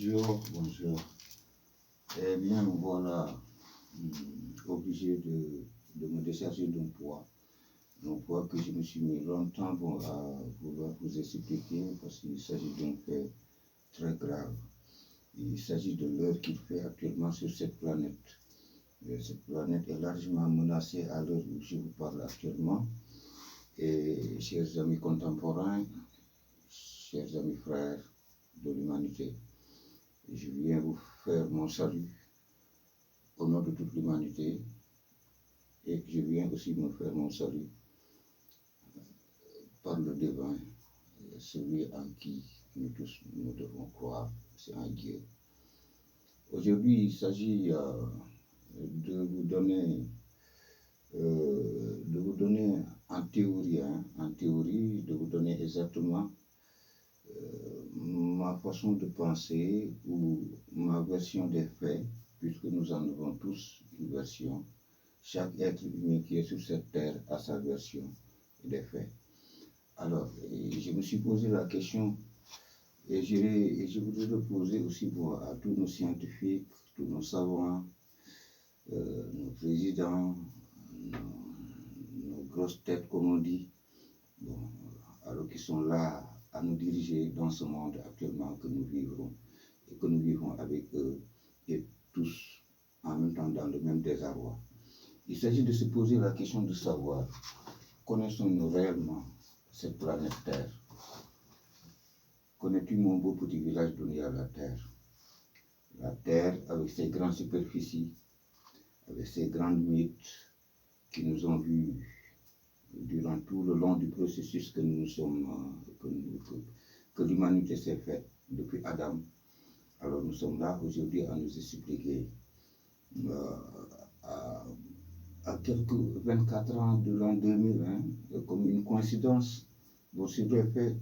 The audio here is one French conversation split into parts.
Bonjour. Eh bien, voilà, obligé de me décharger d'un poids que je me suis mis longtemps à vouloir vous expliquer parce qu'il s'agit d'un fait très grave. Il s'agit de l'heure qu'il fait actuellement sur cette planète. Cette planète est largement menacée à l'heure où je vous parle actuellement. Et chers amis contemporains, chers amis frères de l'humanité, je viens vous faire mon salut au nom de toute l'humanité et je viens aussi me faire mon salut par le divin, celui en qui nous tous nous devons croire, c'est un Dieu. Aujourd'hui, il s'agit de vous donner en théorie, de vous donner exactement ma façon de penser ou ma version des faits, puisque nous en avons tous une version. Chaque être humain qui est sur cette terre a sa version des faits. Alors, je me suis posé la question et je voudrais le poser aussi à tous nos scientifiques, tous nos savants, nos présidents, nos grosses têtes, comme on dit, alors qui sont là à nous diriger dans ce monde actuellement que nous vivons et que nous vivons avec eux et tous en même temps dans le même désarroi. Il s'agit de se poser la question de savoir, connaissons-nous réellement cette planète Terre? Connais-tu mon beau petit village donné à la Terre? La Terre avec ses grandes superficies, avec ses grandes mythes qui nous ont vus durant tout le long du processus que nous sommes, que l'humanité s'est faite depuis Adam. Alors nous sommes là aujourd'hui à nous expliquer à quelques 24 ans de l'an 2000, comme une coïncidence, bon, c'est vrai fait,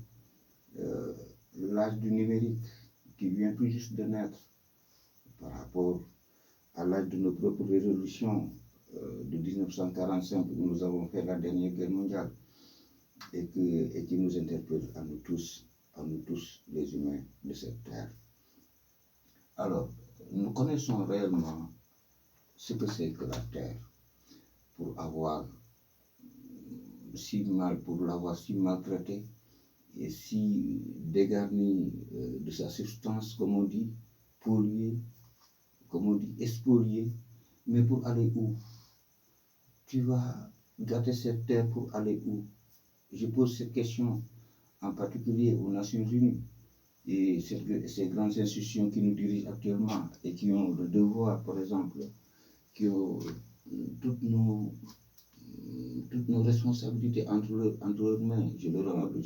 l'âge du numérique qui vient tout juste de naître par rapport à l'âge de nos propres résolutions de 1945 où nous avons fait la dernière guerre mondiale et qui nous interpelle à nous tous les humains de cette terre. Alors, nous connaissons réellement ce que c'est que la terre pour l'avoir si maltraitée et si dégarnie de sa substance, comme on dit, polluée, comme on dit, spoliée. Mais pour aller où? Tu vas gâter cette terre pour aller où? Je pose cette question en particulier aux Nations Unies et ces grandes institutions qui nous dirigent actuellement et qui ont le devoir, par exemple, qui ont toutes nos responsabilités entre leurs mains. Je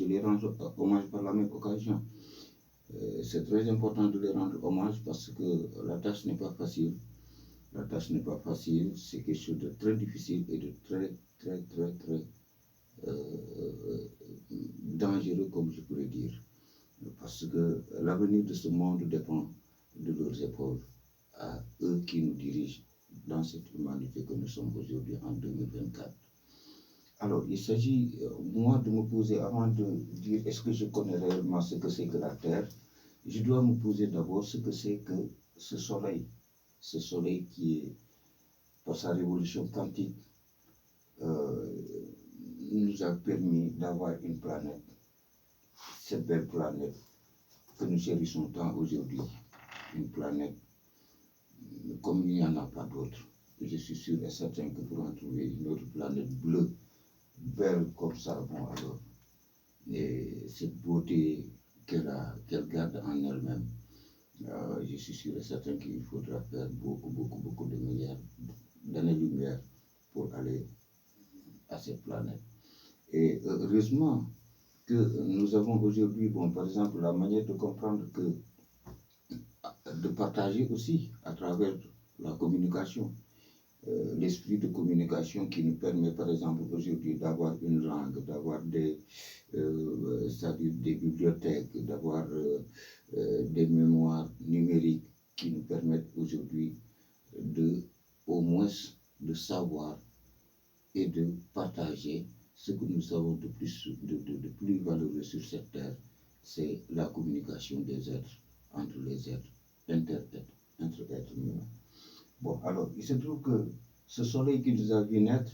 les rends hommage par la même occasion. C'est très important de les rendre hommage parce que la tâche n'est pas facile. La tâche n'est pas facile, c'est quelque chose de très difficile et de très dangereux, comme je pourrais dire. Parce que l'avenir de ce monde dépend de leurs épaules, à eux qui nous dirigent dans cette humanité que nous sommes aujourd'hui en 2024. Alors, il s'agit, moi, de me poser, avant de dire est-ce que je connais réellement ce que c'est que la Terre, je dois me poser d'abord ce que c'est que ce soleil qui est, par sa révolution quantique, nous a permis d'avoir une planète, cette belle planète que nous chérissons tant aujourd'hui, une planète comme il n'y en a pas d'autre. Je suis sûr et certain que pour en trouver une autre planète bleue, belle comme ça, bon alors, et cette beauté qu'elle garde en elle-même, je suis sûr et certain qu'il faudra faire beaucoup de milliards d'années-lumière pour aller à cette planète. Et heureusement que nous avons aujourd'hui, bon, par exemple, la manière de comprendre de partager aussi à travers la communication, l'esprit de communication qui nous permet, par exemple, aujourd'hui d'avoir une langue, d'avoir c'est-à-dire des bibliothèques, d'avoir des mémoires numériques qui nous permettent aujourd'hui au moins de savoir et de partager ce que nous avons de plus valeureux sur cette terre, c'est la communication des êtres, entre les êtres, entre êtres humains. Bon, alors, il se trouve que ce soleil qui nous a vu naître,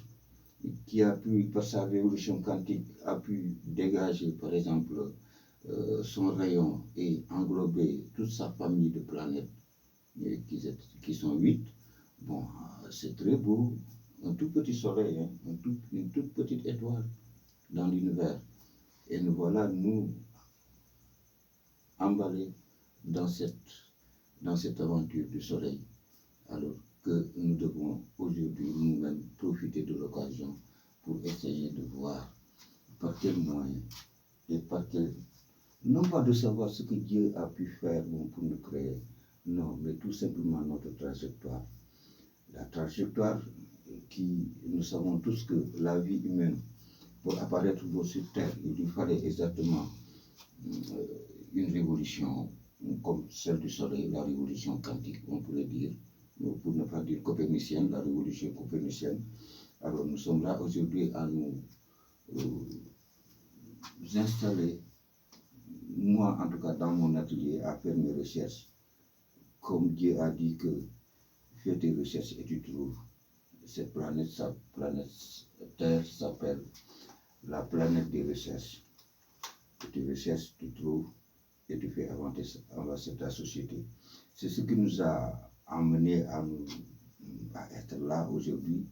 qui a pu, par sa révolution quantique, a pu dégager, par exemple, son rayon et englober toute sa famille de planètes, qui sont 8. Bon, c'est très beau, un tout petit soleil, hein, une toute petite étoile dans l'univers. Et nous voilà, nous, emballés dans cette aventure du soleil, alors que nous devons aujourd'hui nous-mêmes profiter de l'occasion pour essayer de voir par quel moyen et par quel... Non pas de savoir ce que Dieu a pu faire pour nous créer, non, mais tout simplement notre trajectoire. La trajectoire qui, nous savons tous que la vie humaine, pour apparaître sur Terre, il lui fallait exactement une révolution comme celle du Soleil, la révolution quantique, on pourrait dire, pour ne pas dire copernicienne, la révolution copernicienne. Alors nous sommes là aujourd'hui à nous installer, moi en tout cas dans mon atelier, à faire mes recherches, comme Dieu a dit que fais tes recherches et tu trouves. Cette planète Terre s'appelle la planète des recherches. Tu recherches, tu trouves et tu fais avancer ta société. C'est ce qui nous a amené à être là aujourd'hui,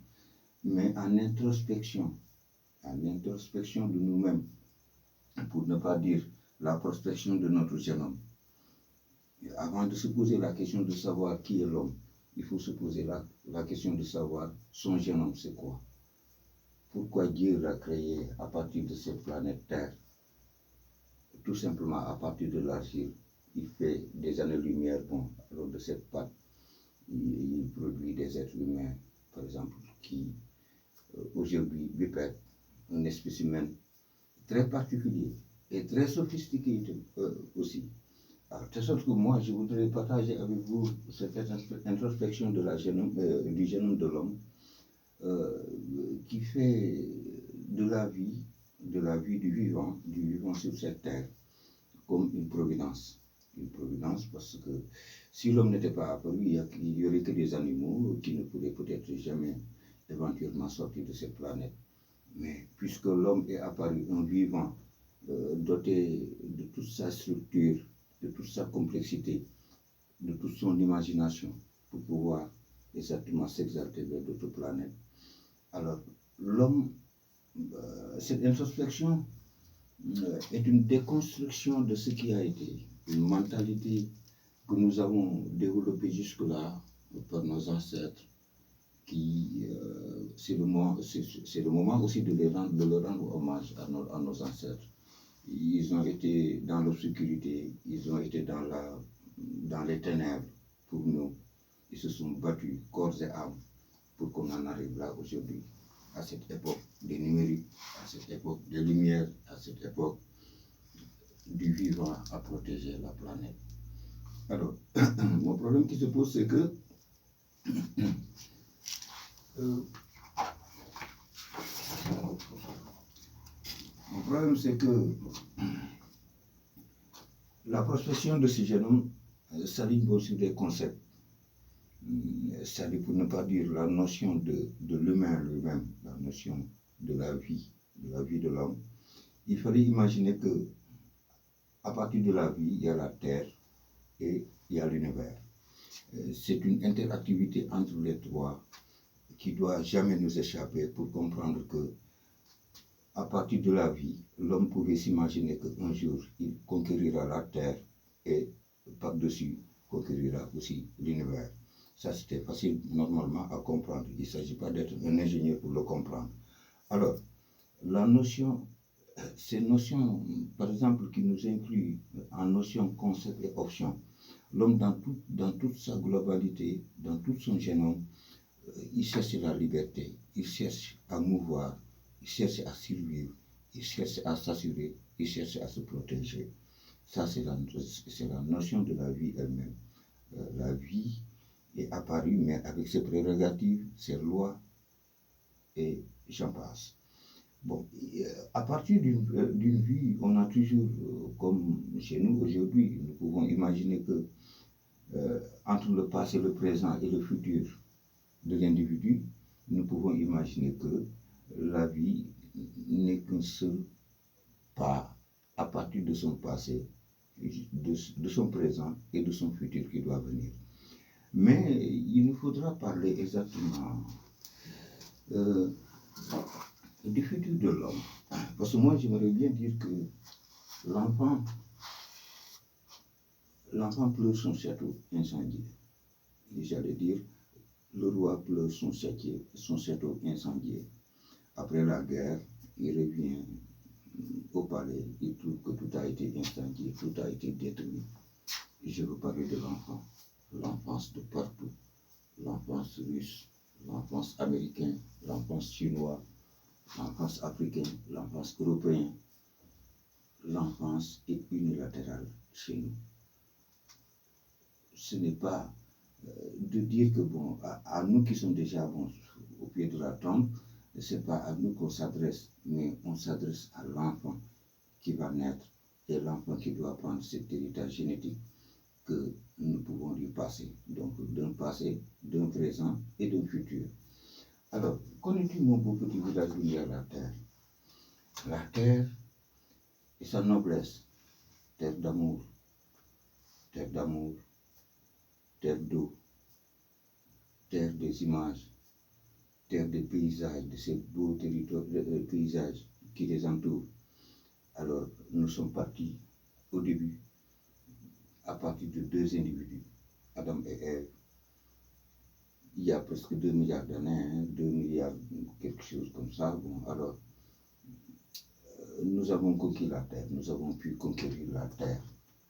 mais en introspection de nous-mêmes, pour ne pas dire la prospection de notre génome. Et avant de se poser la question de savoir qui est l'homme, il faut se poser la question de savoir son génome, c'est quoi. Pourquoi Dieu l'a créé à partir de cette planète Terre? Tout simplement à partir de l'argile. Il fait des années-lumière, bon, alors de cette pâte, il produit des êtres humains, par exemple, qui aujourd'hui bipèdent, un espèce humaine très particulier et très sophistiqué aussi. Alors, de sorte que moi, je voudrais partager avec vous cette introspection du génome de l'homme, qui fait de la vie du vivant sur cette terre, comme une providence. Une providence parce que si l'homme n'était pas apparu, il n'y aurait que des animaux qui ne pourraient peut-être jamais éventuellement sortir de cette planète. Mais puisque l'homme est apparu un vivant, doté de toute sa structure, de toute sa complexité, de toute son imagination, pour pouvoir exactement s'exalter vers d'autres planètes. Alors, l'homme, cette introspection est une déconstruction de ce qui a été, une mentalité que nous avons développée jusque-là par nos ancêtres, qui, c'est le moment aussi de leur rendre hommage à nos ancêtres. Ils ont été dans l'obscurité, ils ont été dans les ténèbres pour nous. Ils se sont battus corps et âme pour qu'on en arrive là aujourd'hui, à cette époque des numériques, à cette époque des lumières, à cette époque du vivant à protéger la planète. Alors, mon problème qui se pose, c'est que mon problème, c'est que la prospection de ce génome s'aligne sur des concepts. C'est-à-dire, pour ne pas dire la notion de l'humain lui-même, la notion de la vie de l'homme. Il fallait imaginer que à partir de la vie, il y a la Terre et il y a l'univers. C'est une interactivité entre les trois qui ne doit jamais nous échapper pour comprendre que à partir de la vie, l'homme pouvait s'imaginer qu'un jour, il conquérira la Terre et par-dessus, conquérira aussi l'univers. Ça, c'était facile normalement à comprendre. Il ne s'agit pas d'être un ingénieur pour le comprendre. Alors, ces notions, par exemple, qui nous incluent en notion, concept et option, l'homme dans toute sa globalité, dans tout son génome, il cherche la liberté, il cherche à mouvoir, il cherche à survivre, il cherche à s'assurer, il cherche à se protéger. Ça, c'est la notion de la vie elle-même. La vie est apparue, mais avec ses prérogatives, ses lois, et j'en passe. Bon, à partir d'une vie, on a toujours, comme chez nous aujourd'hui, nous pouvons imaginer que entre le passé, le présent et le futur de l'individu, nous pouvons imaginer que la vie n'est qu'un seul pas à partir de son passé, de son présent et de son futur qui doit venir. Mais il nous faudra parler exactement du futur de l'homme. Parce que moi, j'aimerais bien dire que l'enfant pleure son château incendié. Et j'allais dire, le roi pleure son château incendié. Après la guerre, il revient au palais, il trouve que tout a été incendié, tout a été détruit. Et je veux parler de l'enfant, l'enfance de partout, l'enfance russe, l'enfance américaine, l'enfance chinois, l'enfance africaine, l'enfance européenne. L'enfance est unilatérale chez nous. Ce n'est pas de dire que, bon, à nous qui sommes déjà au pied de la tombe, ce n'est pas à nous qu'on s'adresse, mais on s'adresse à l'enfant qui va naître et l'enfant qui doit prendre cet héritage génétique que nous pouvons lui passer. Donc, d'un passé, d'un présent et d'un futur. Alors, connais-tu mon beau petit village lumière, la terre? La terre et sa noblesse, terre d'amour, terre d'eau, terre des images, terre des paysages, de ces beaux paysages qui les entourent. Alors, nous sommes partis au début, à partir de deux individus, Adam et Ève, il y a presque 2 milliards d'années, 2 milliards, quelque chose comme ça. Bon, alors, nous avons conquis la terre, nous avons pu conquérir la terre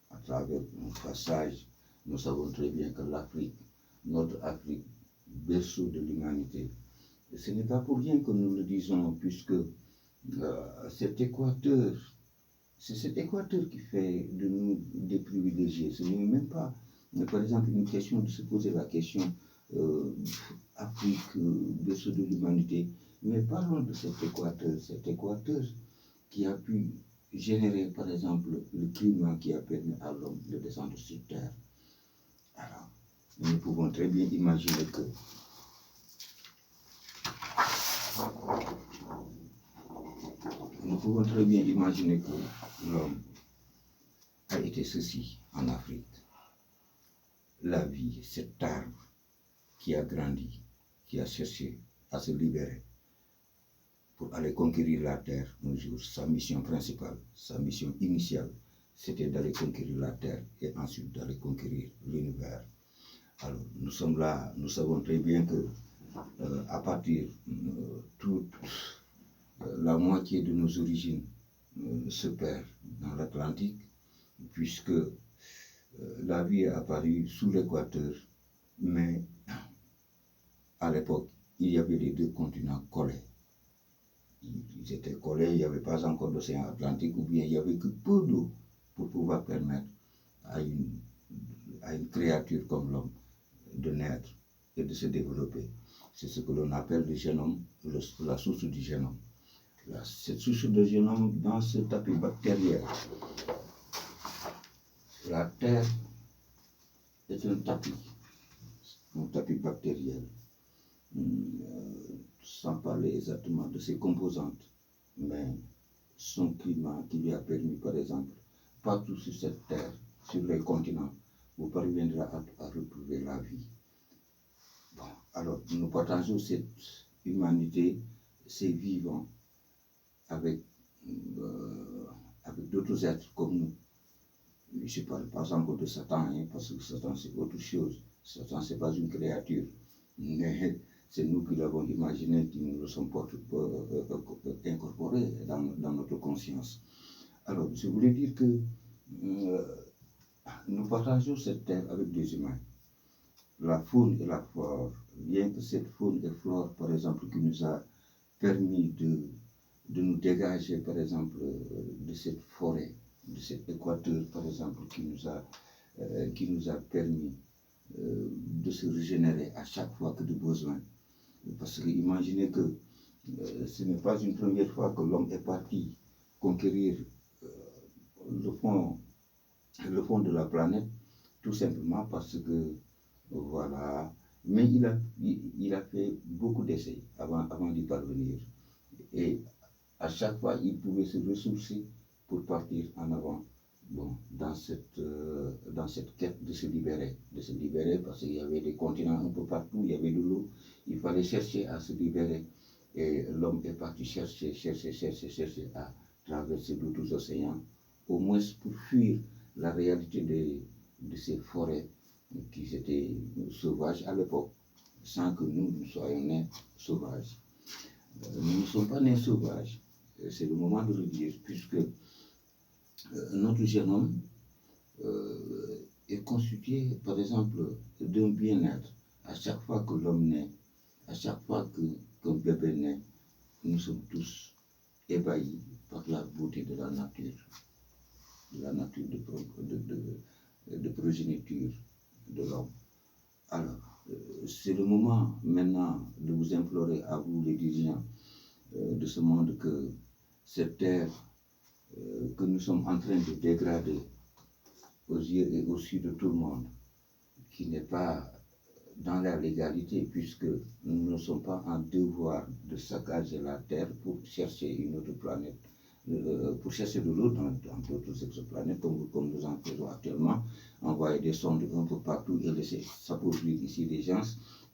à travers nos passages. Nous savons très bien que l'Afrique, notre Afrique, berceau de l'humanité, ce n'est pas pour rien que nous le disons, puisque c'est cet équateur qui fait de nous des privilégiés. Ce n'est même pas, par exemple, une question de se poser la question Afrique, berceau de l'humanité, mais parlons de cet équateur qui a pu générer, par exemple, le climat qui a permis à l'homme de descendre sur Terre. Alors, nous pouvons très bien imaginer que l'homme a été ceci en Afrique. La vie, cet arbre qui a grandi, qui a cherché à se libérer pour aller conquérir la terre un jour. Sa mission principale, sa mission initiale, c'était d'aller conquérir la terre et ensuite d'aller conquérir l'univers. Alors, nous sommes là, nous savons très bien que à partir toute la moitié de nos origines se perd dans l'Atlantique, puisque la vie est apparue sous l'équateur, mais à l'époque, il y avait les deux continents collés. Ils étaient collés, il n'y avait pas encore d'océan Atlantique, ou bien il n'y avait que peu d'eau pour pouvoir permettre à une créature comme l'homme de naître et de se développer. C'est ce que l'on appelle le génome, la source du génome. Cette source de génome dans ce tapis bactériel. La Terre est un tapis bactériel, sans parler exactement de ses composantes, mais son climat qui lui a permis, par exemple, partout sur cette Terre, sur les continents, vous parviendrez à retrouver la vie. Bon, alors, nous partageons cette humanité, ces vivants, avec d'autres êtres comme nous. Je ne parle pas encore de Satan, hein, parce que Satan c'est autre chose. Satan c'est pas une créature, mais c'est nous qui l'avons imaginé, qui nous le sommes incorporés dans notre conscience. Alors, je voulais dire que nous partageons cette terre avec des humains. La faune et la flore, bien que cette faune et flore, par exemple, qui nous a permis de nous dégager, par exemple, de cette forêt, de cet équateur, par exemple, qui nous a permis de se régénérer à chaque fois que de besoin. Parce que imaginez que ce n'est pas une première fois que l'homme est parti conquérir le fond de la planète, tout simplement parce que, voilà, mais il a fait beaucoup d'essais avant d'y parvenir. Et à chaque fois, il pouvait se ressourcer pour partir en avant. Bon, dans cette quête de se libérer parce qu'il y avait des continents un peu partout, il y avait de l'eau, il fallait chercher à se libérer. Et l'homme est parti chercher à traverser d'autres océans, au moins pour fuir la réalité de ces forêts qui étaient sauvages à l'époque, sans que nous soyons nés sauvages. Nous ne sommes pas nés sauvages, c'est le moment de le dire, puisque notre génome est constitué, par exemple, d'un bien-être. À chaque fois que l'homme naît, à chaque fois qu'un bébé naît, nous sommes tous ébahis par la beauté de la nature de progéniture de l'homme. Alors, c'est le moment maintenant de vous implorer à vous, les dirigeants de ce monde, que cette terre que nous sommes en train de dégrader aux yeux et au su de tout le monde, qui n'est pas dans la légalité, puisque nous ne sommes pas en devoir de saccager la terre pour chercher une autre planète, pour chercher de l'eau dans d'autres exoplanètes, comme nous en faisons actuellement, envoyer des sondes un peu partout et laisser s'appauvrir ici les gens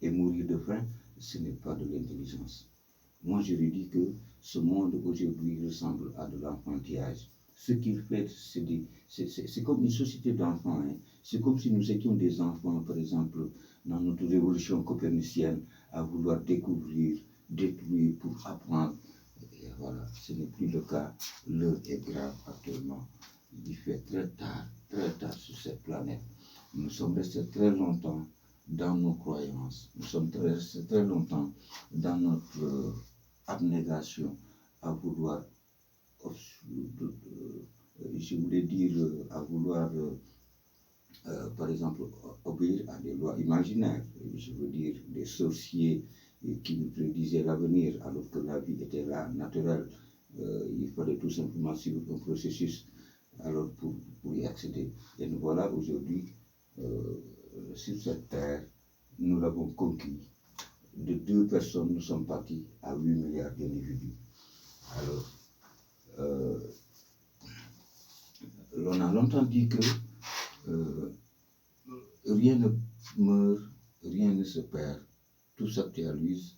et mourir de faim. Ce n'est pas de l'intelligence. Moi, je lui dis que ce monde aujourd'hui ressemble à de l'enfantillage. Ce qu'il fait, c'est comme une société d'enfants. Hein. C'est comme si nous étions des enfants, par exemple, dans notre révolution copernicienne, à vouloir découvrir, détruire pour apprendre. Et voilà, ce n'est plus le cas. L'heure est grave actuellement. Il fait très tard sur cette planète. Nous sommes restés très longtemps dans nos croyances. Nous sommes restés très longtemps dans notre abnégation à vouloir, je voulais dire, à vouloir, par exemple, obéir à des lois imaginaires. Je veux dire, des sorciers qui nous prédisaient l'avenir alors que la vie était là, naturelle. Il fallait tout simplement suivre un processus alors pour y accéder. Et nous voilà aujourd'hui sur cette terre, nous l'avons conquis. De 2 personnes, nous sommes partis à 8 milliards d'individus. Alors, on a longtemps dit que rien ne meurt, rien ne se perd, tout s'actualise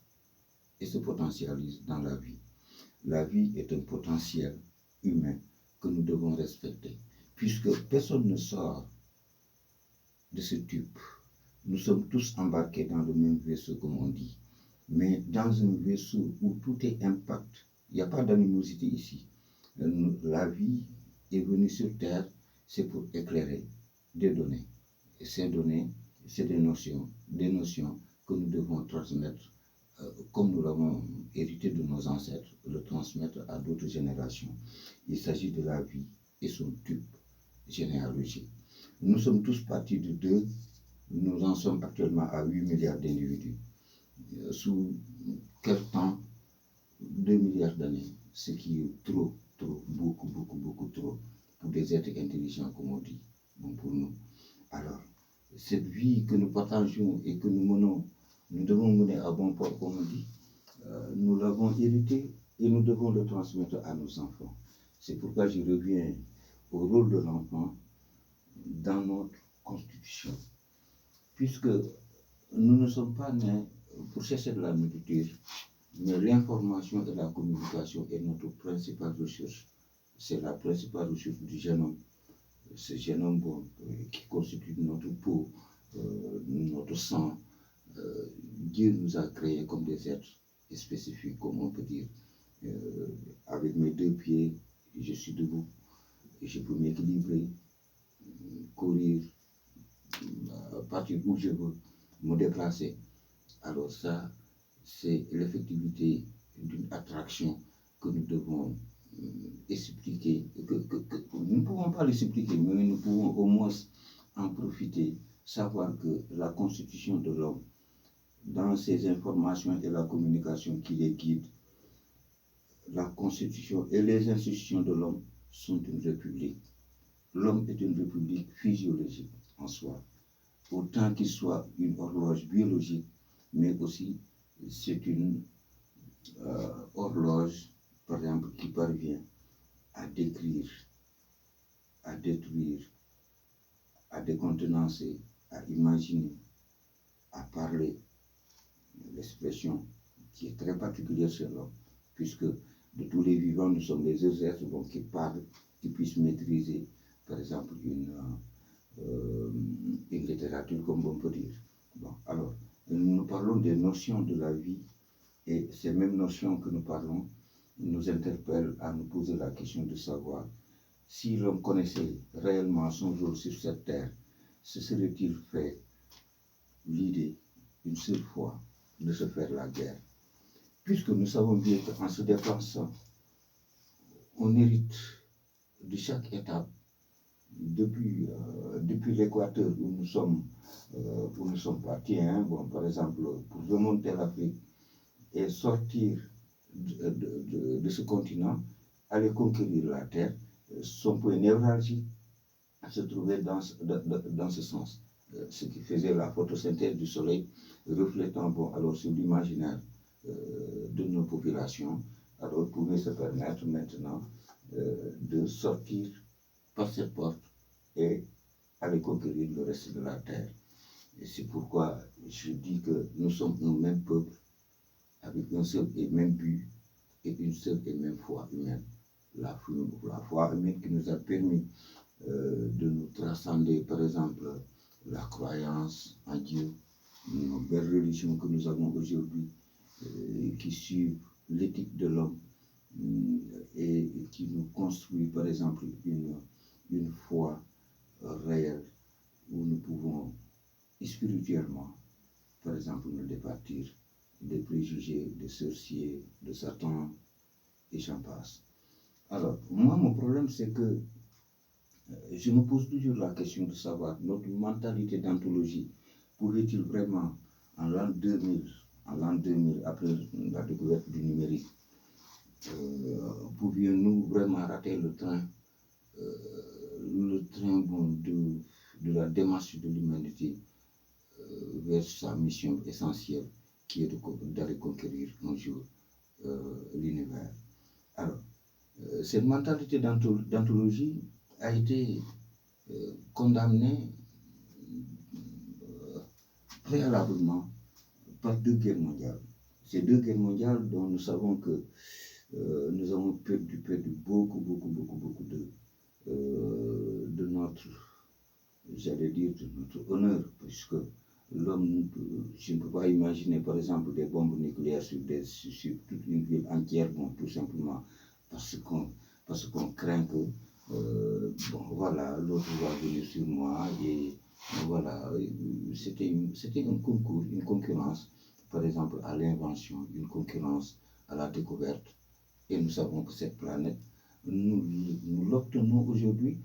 et se potentialise dans la vie. La vie est un potentiel humain que nous devons respecter, puisque personne ne sort de ce tube. Nous sommes tous embarqués dans le même vaisseau, comme on dit, mais dans un vaisseau où tout est impact. Il n'y a pas d'animosité ici. La vie est venue sur Terre, c'est pour éclairer des données. Et ces données, c'est des notions que nous devons transmettre, comme nous l'avons hérité de nos ancêtres, le transmettre à d'autres générations. Il s'agit de la vie et son tube généalogique. Nous sommes tous partis de 2, nous en sommes actuellement à 8 milliards d'individus. Sous quel temps? 2 milliards d'années, ce qui est trop, beaucoup trop, pour des êtres intelligents, comme on dit, bon, pour nous. Alors, cette vie que nous partageons et que nous menons, nous devons mener à bon port, comme on dit. Nous l'avons hérité et nous devons le transmettre à nos enfants. C'est pourquoi je reviens au rôle de l'enfant dans notre constitution. Puisque nous ne sommes pas nés pour chercher de la nourriture, mais l'information et la communication est notre principale ressource. C'est la principale ressource du génome. Ce génome qui constitue notre peau, notre sang. Dieu nous a créés comme des êtres spécifiques, comme on peut dire. Avec mes 2 pieds, je suis debout et je peux m'équilibrer, courir, partir où je veux, me déplacer. Alors ça, c'est l'effectivité d'une attraction que nous devons expliquer, nous ne pouvons pas l'expliquer, mais nous pouvons au moins en profiter, savoir que la constitution de l'homme, dans ses informations et la communication qui les guide, la constitution et les institutions de l'homme sont une république. L'homme est une république physiologique en soi. autant qu'il soit une horloge biologique, mais aussi c'est une horloge, par exemple, qui parvient à décrire, à détruire, à décontenancer, à imaginer, à parler, l'expression qui est très particulière chez l'homme, puisque de tous les vivants, nous sommes les deux êtres qui parlent, qui puissent maîtriser, par exemple, une littérature, comme on peut dire. Bon, alors, nous parlons des notions de la vie, et ces mêmes notions que nous parlons nous interpellent à nous poser la question de savoir si l'homme connaissait réellement son rôle sur cette terre, se serait-il fait l'idée une seule fois de se faire la guerre? Puisque nous savons bien qu'en se déplaçant, on hérite de chaque étape, depuis l'équateur où nous sommes partis, bon, par exemple, pour remonter l'Afrique et sortir de ce continent, aller conquérir la terre, son point névralgique se trouvait dans ce sens. Ce qui faisait la photosynthèse du soleil reflétant alors sur l'imaginaire de nos populations, alors pouvait se permettre maintenant de sortir par cette porte et aller conquérir le reste de la terre. Et c'est pourquoi je dis que nous sommes un même peuple, avec un seul et même but et une seule et même foi humaine. La foi humaine qui nous a permis de nous transcender, par exemple, la croyance en Dieu, nos belles religions que nous avons aujourd'hui, qui suivent l'éthique de l'homme et qui nous construit, par exemple, une foi réelle où nous pouvons spirituellement, par exemple, nous départir des préjugés, des sorciers, de Satan, et j'en passe. Alors, moi, mon problème, c'est que je me pose toujours la question de savoir notre mentalité d'anthologie. Pouvait-il vraiment, en l'an 2000, après la découverte du numérique, pouvions-nous vraiment rater le train de la démarche de l'humanité vers sa mission essentielle, qui est d'aller conquérir un jour l'univers. Alors, cette mentalité d'anthologie a été condamnée préalablement par 2 guerres mondiales. Ces 2 guerres mondiales dont nous savons que nous avons perdu beaucoup de notre, j'allais dire, de notre honneur, puisque l'homme, je ne peux pas imaginer par exemple des bombes nucléaires sur toute une ville entière, bon, tout simplement parce qu'on craint que voilà, l'autre va venir sur moi, et voilà, c'était un concours, une concurrence, par exemple à l'invention, une concurrence à la découverte, et nous savons que cette planète, nous l'obtenons aujourd'hui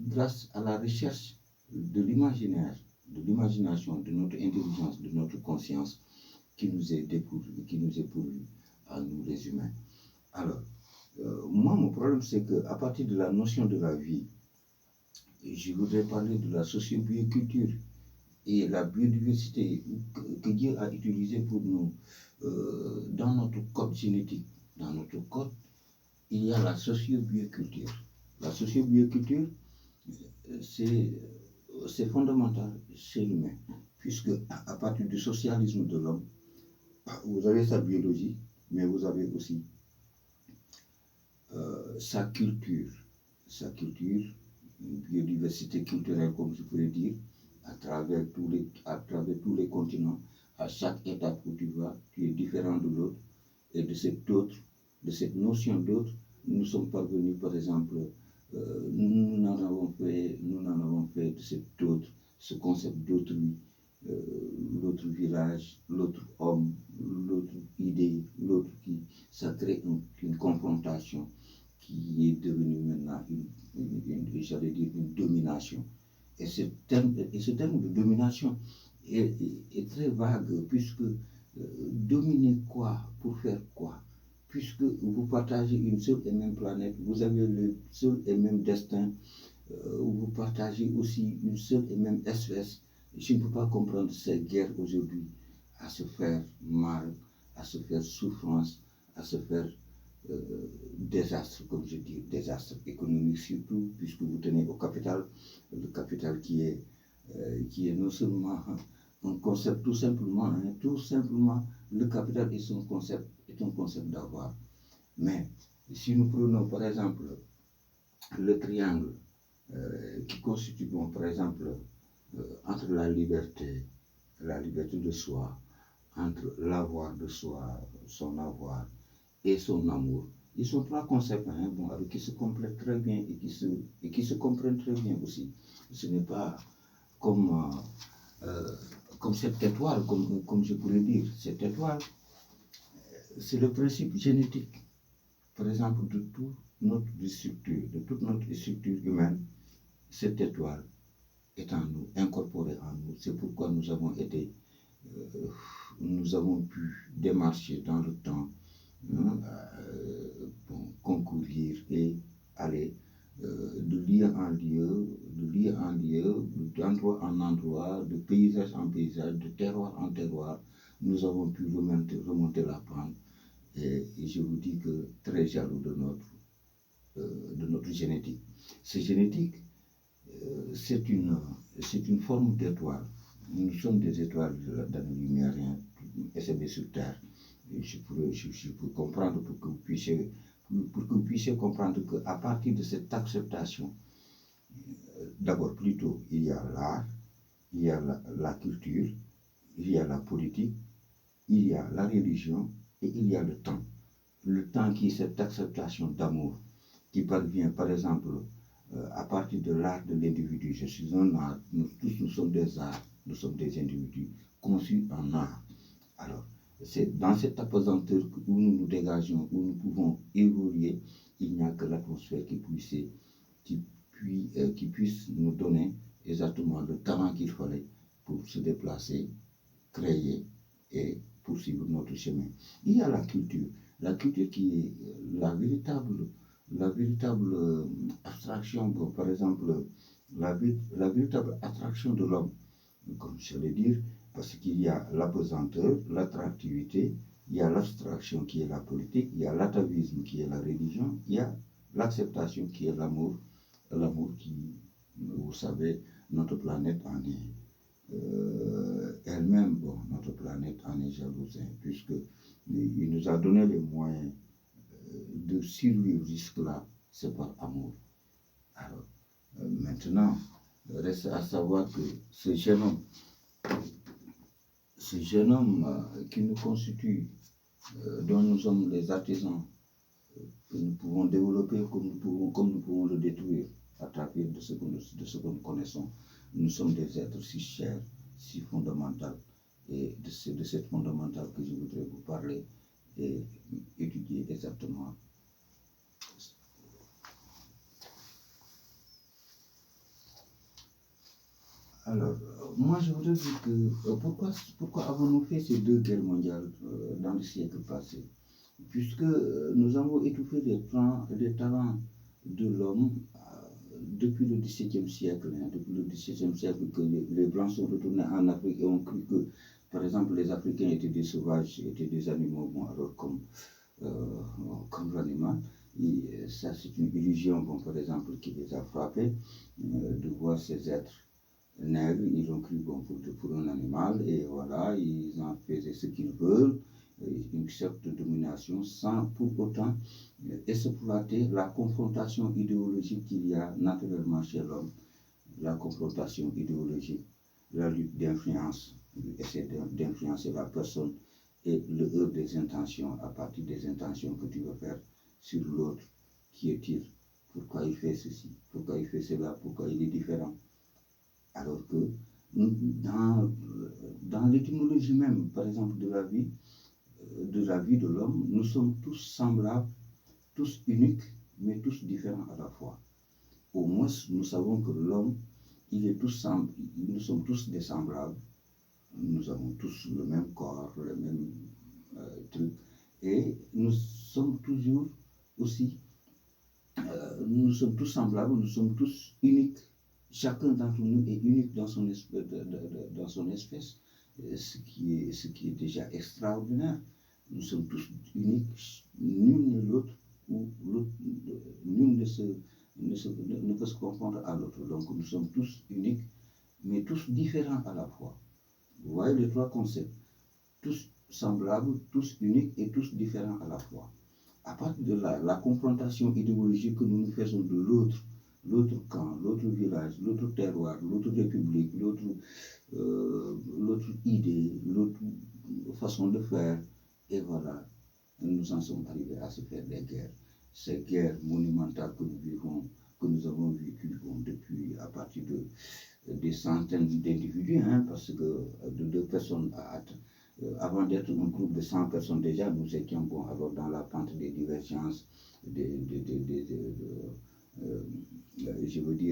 grâce à la recherche de l'imaginaire, de l'imagination, de notre intelligence, de notre conscience qui nous est pourvue à nous les humains. Alors, moi, mon problème, c'est qu'à partir de la notion de la vie, je voudrais parler de la socio-bioculture et la biodiversité que Dieu a utilisée pour nous dans notre code génétique. Dans notre code, il y a la socio-bioculture. La socio-bioculture, c'est fondamental chez l'humain, puisque à partir du socialisme de l'homme, vous avez sa biologie, mais vous avez aussi sa culture, une biodiversité culturelle, comme je pourrais dire, à travers tous les continents. À chaque étape où tu vas, tu es différent de l'autre, et de cette notion d'autre, nous sommes parvenus, par exemple, nous en avons fait de cet autre, ce concept d'autrui, l'autre village, l'autre homme, l'autre idée, l'autre qui, ça crée une confrontation qui est devenue maintenant j'allais dire une domination. Et ce terme de domination est très vague, puisque dominer quoi? Pour faire quoi? Puisque vous partagez une seule et même planète, vous avez le seul et même destin, vous partagez aussi une seule et même espèce, Je ne peux pas comprendre cette guerre aujourd'hui à se faire mal, à se faire souffrance, à se faire désastre, comme je dis, désastre économique surtout, puisque vous tenez au capital, le capital qui est non seulement un concept tout simplement, le capital est un concept d'avoir. Mais si nous prenons par exemple le triangle qui constitue, bon, par exemple, entre la liberté de soi, entre l'avoir de soi, son avoir et son amour, ils sont trois concepts bon, qui se complètent très bien et qui se comprennent très bien aussi. Ce n'est pas comme, comme cette étoile, comme je pourrais dire. Cette étoile, c'est le principe génétique, par exemple, de toute notre structure humaine. Cette étoile est en nous, incorporée en nous. C'est pourquoi nous avons pu démarcher dans le temps, concourir et aller de lieu en lieu, d'endroit en endroit, de paysage en paysage, de terroir en terroir. Nous avons pu remonter la pente. Et je vous dis que très jaloux de notre génétique. C'est génétique, c'est une forme d'étoile. Nous sommes des étoiles dans la lumière, SMB sur Terre. Et je pourrais comprendre pour que vous puissiez comprendre qu'à partir de cette acceptation, d'abord plutôt il y a l'art, il y a la culture, il y a la politique, il y a la religion et il y a le temps. Le temps qui est cette acceptation d'amour qui parvient par exemple à partir de l'art de l'individu. Je suis un art, nous sommes des arts, nous sommes des individus conçus en art. Alors, c'est dans cette apesanteur où nous nous dégageons, où nous pouvons évoluer, il n'y a que l'atmosphère qui puisse nous donner exactement le talent qu'il fallait pour se déplacer, créer et poursuivre notre chemin. Il y a la culture qui est la véritable abstraction, bon, par exemple, la véritable attraction de l'homme, comme je vais dire, parce qu'il y a l'apesanteur, l'attractivité, il y a l'abstraction qui est la politique, il y a l'atavisme qui est la religion, il y a l'acceptation qui est l'amour qui, vous savez, notre planète en est elle-même, bon, notre planète en est jalouse, puisque il nous a donné les moyens de survivre jusque-là, c'est par amour. Alors, maintenant, reste à savoir que ce jeune homme qui nous constitue, dont nous sommes les artisans, que nous pouvons développer comme nous pouvons le détruire à travers de ce que nous connaissons. Nous sommes des êtres si chers, si fondamentaux, et de cette fondamentale que je voudrais vous parler et étudier exactement. Alors, moi je voudrais dire que pourquoi avons-nous fait ces deux guerres mondiales dans le siècle passé? Puisque nous avons étouffé les talents de l'homme depuis le XVIIe siècle, depuis le XVIIe siècle que les Blancs sont retournés en Afrique et ont cru que, par exemple, les Africains étaient des sauvages, étaient des animaux, bon, alors comme l'animal. Et ça, c'est une illusion, bon, par exemple, qui les a frappés de voir ces êtres nègres. Ils ont cru bon, pour un animal, et voilà, ils en faisaient ce qu'ils veulent, une sorte de domination, sans pour autant exploiter la confrontation idéologique qu'il y a naturellement chez l'homme, la confrontation idéologique, la lutte d'influence, essayer d'influencer la personne et le heurt des intentions, à partir des intentions que tu veux faire sur l'autre. Qui est-il? Pourquoi il fait ceci? Pourquoi il fait cela? Pourquoi il est différent? Alors que dans l'étymologie même, par exemple, de la vie de l'homme, nous sommes tous semblables, tous uniques, mais tous différents à la fois. Au moins, nous savons que l'homme, nous sommes tous des semblables, nous avons tous le même corps, le même truc, et nous sommes toujours aussi, nous sommes tous semblables, nous sommes tous uniques, chacun d'entre nous est unique dans son espèce, ce qui est déjà extraordinaire. Nous sommes tous uniques, nul n'est l'autre, ou l'autre, nul ne peut se confondre à l'autre. Donc nous sommes tous uniques, mais tous différents à la fois. Vous voyez les trois concepts, tous semblables, tous uniques et tous différents à la fois. À partir de là, la confrontation idéologique que nous nous faisons de l'autre camp, l'autre village, l'autre terroir, l'autre république, l'autre idée, l'autre façon de faire, et voilà, nous en sommes arrivés à se faire des guerres. Ces guerres monumentales que nous vivons, que nous avons vécues depuis à partir des centaines d'individus, hein, parce que de 2 personnes avant d'être un groupe de 100 personnes déjà, nous étions alors dans la pente des divergences, je veux dire,